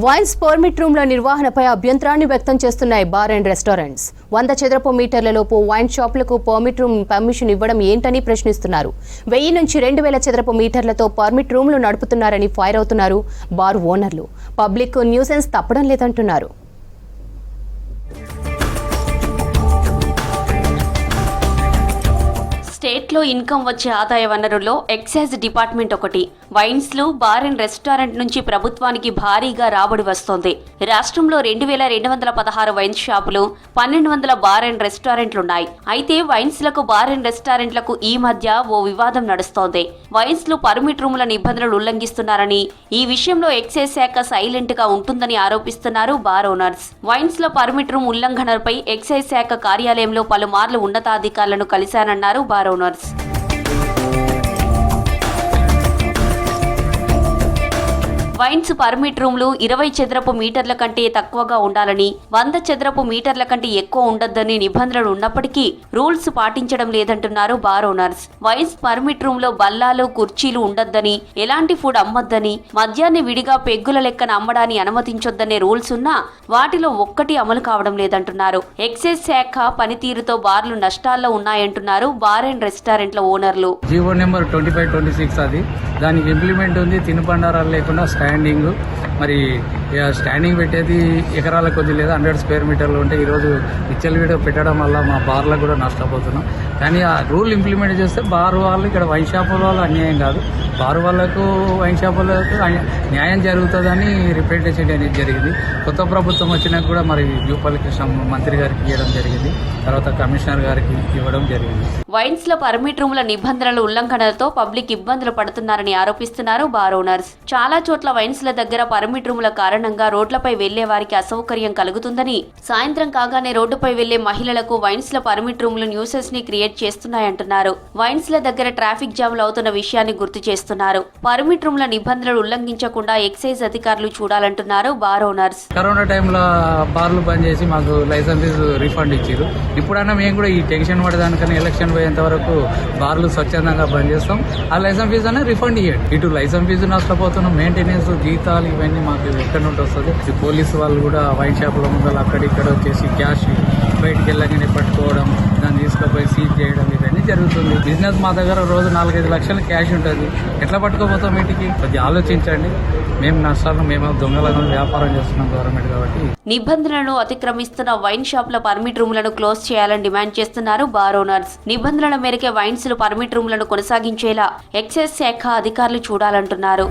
Wines permit రూమ్ల నిర్వహణపై అభ్యంతరాన్ని వ్యక్తం చేస్తున్నాయి బార్ అండ్ రెస్టారెంట్స్. 100 చదరపు మీటర్లలోపు వైన్ షాపులకు పర్మిట్ రూమ్ పర్మిషన్ ఇవ్వడం ఏంటని ప్రశ్నిస్తున్నారు. 1000 నుంచి 2000 చదరపు మీటర్లతో పర్మిట్ రూమ్లు నడుపుతున్నారని ఫైర్ అవుతున్నారు బార్ ఓనర్లు. పబ్లిక్ న్యూసెన్స్ తప్పడం లేదంటున్నారు. స్టేట్లో ఇన్కమ్ వచ్చే ఆదాయ వనరుల్లో ఎక్సైజ్ డిపార్ట్మెంట్ ఒకటి. వైన్స్లు, బార్ అండ్ రెస్టారెంట్ నుంచి ప్రభుత్వానికి భారీగా రాబడి వస్తోంది. రాష్ట్రంలో 2216 వైన్స్ షాపులు, 1200 బార్ అండ్ రెస్టారెంట్లున్నాయి. అయితే వైన్స్లకు, బార్ అండ్ రెస్టారెంట్లకు ఈ మధ్య ఓ వివాదం నడుస్తోంది. వైన్స్లు పర్మిట్ రూముల నిబంధనలు ఉల్లంఘిస్తున్నారని, ఈ విషయంలో ఎక్సైజ్ శాఖ సైలెంట్ గా ఉంటుందని ఆరోపిస్తున్నారు బార్ ఓనర్స్. వైన్స్ లో పర్మిట్ రూమ్ ఉల్లంఘనపై ఎక్సైజ్ శాఖ కార్యాలయంలో పలుమార్లు ఉన్నతాధికారులను కలిశానన్నారు బార్ ఓనర్స్. వైన్స్ పర్మిట్ రూమ్లు 20 చదరపు మీటర్ల కంటే తక్కువగా ఉండాలని, 100 చదరపు మీటర్ల కంటే ఎక్కువ ఉండొద్దని నిబంధనలు ఉన్నప్పటికీ రూల్స్ పాటించడం లేదంటున్నారు bar owners. Wines permit room లో బల్లాలు, కుర్చీలు ఉండొద్దని, ఎలాంటి ఫుడ్ అమ్మొద్దని, మద్యాన్ని విడిగా పెగ్గుల లెక్కన అమ్మడాన్ని అనుమతించొద్దనే రూల్స్ ఉన్నా వాటిలో ఒక్కటి అమలు కావడం లేదంటున్నారు. ఎక్సైజ్ శాఖ పనితీరుతో బార్లు నష్టాల్లో ఉన్నాయంటున్నారు బార్ అండ్ రెస్టారెంట్ల ఓనర్లు. జీవో నెంబర్ 2526 అది దానికి ఇంప్లిమెంట్ ఉంది. తినుబండారాలు లేకుండా స్టాండింగ్, మరి స్టాండింగ్ పెట్టేది ఎకరాల కొద్ది లేదా 100 స్క్వేర్ మీటర్లు ఉంటే ఈరోజు విచ్చలవిడిగా పెట్టడం వల్ల మా బార్లకు కూడా నష్టపోతున్నాం. కానీ ఆ రూల్ ఇంప్లిమెంట్ చేస్తే బార్ వాళ్ళు, ఇక్కడ వైన్ షాపుల వాళ్ళు అన్యాయం కాదు, బార్ వాళ్ళకు, వైన్ షాపులకు న్యాయం జరుగుతుందని రిప్రజెంటేషన్ అనేది జరిగింది. కొత్త ప్రభుత్వం వచ్చినాక కూడా మరి జూపల్లి కృష్ణ మంత్రి గారికి ఇవ్వడం జరిగింది, తర్వాత కమిషనర్ గారికి ఇవ్వడం జరిగింది. వైన్స్ లో పర్మిట్ రూమ్ల నిబంధనల ఉల్లంఘనలతో పబ్లిక్ ఇబ్బందులు పడుతున్నారని ఆరోపిస్తున్నారు బార్ ఓనర్స్. చాలా చోట్ల వైన్స్ల దగ్గర పర్మిట్ రూముల కారణంగా రోడ్లపై వెళ్లే వారికి అసౌకర్యం కలుగుతుందని, సాయంత్రం కాగానే రోడ్డుపై వెళ్లే మహిళలకు వైన్స్ల పర్మిట్ రూములు న్యూసెన్స్ ని క్రియేట్ చేస్తున్నాయంటున్నారు. వైన్స్ల దగ్గర ట్రాఫిక్ జామ్లు అవుతున్న విషయాన్ని గుర్తు చేస్తున్నారు. పర్మిట్ రూమ్ల నిబంధనలు ఉల్లంఘించకుండా ఎక్సైజ్ అధికారులు చూడాలంటున్నారు బార్ ఓనర్స్. కరోనా టైంలో బార్లు బంద్ చేసి మాకు లైసెన్స్ ఫీజు రీఫండ్ ఇచ్చారు. ఇప్పుడన్నా మేము కూడా ఈ టెన్షన్ పడదానికన్నా ఎలక్షన్ పోయేంత వరకు బార్లు స్వచ్ఛందంగా బంద్ చేస్తాం. ఆ లైసెన్స్ ఫీజు అనే రిఫండ్ ఇవ్వండి. ఇటు లైసెన్స్ ఫీజు నష్టపోతున్నాం, మెయింటెనెన్స్, జీతాలు ఇవన్నీ మాకు ఎక్కడి నుండి వస్తుంది. పోలీసు వాళ్ళు కూడా వైన్ షాపుల ముందర అక్కడిక్కడ వచ్చేసి క్యాష్ బయటికి వెళ్ళగానే పట్టుకోవడం, దాన్ని తీసుకుపోయి సీజ్ చేయడం, ఇవన్నీ జరుగుతుంది. బిజినెస్ మా దగ్గర రోజు 4-5 లక్షల క్యాష్ ఉంటుంది, ఎట్లా పట్టుకోపోతాం ఇంటికి? కొద్దిగా ఆలోచించండి. మేము నష్టాలను, మేము దొంగలను వ్యాపారం చేస్తున్నాం గవర్నమెంట్ కాబట్టి. నిబంధనలను అతిక్రమిస్తున్న వైన్ షాపుల పర్మిట్ రూమ్లను క్లోజ్ చేయాలని డిమాండ్ చేస్తున్నారు బార్ ఓనర్స్. నిబంధనల మేరకే వైన్స్ పర్మిట్ రూమ్లను కొనసాగించేలా ఎక్సైజ్ శాఖ అధికారులు చూడాలంటున్నారు.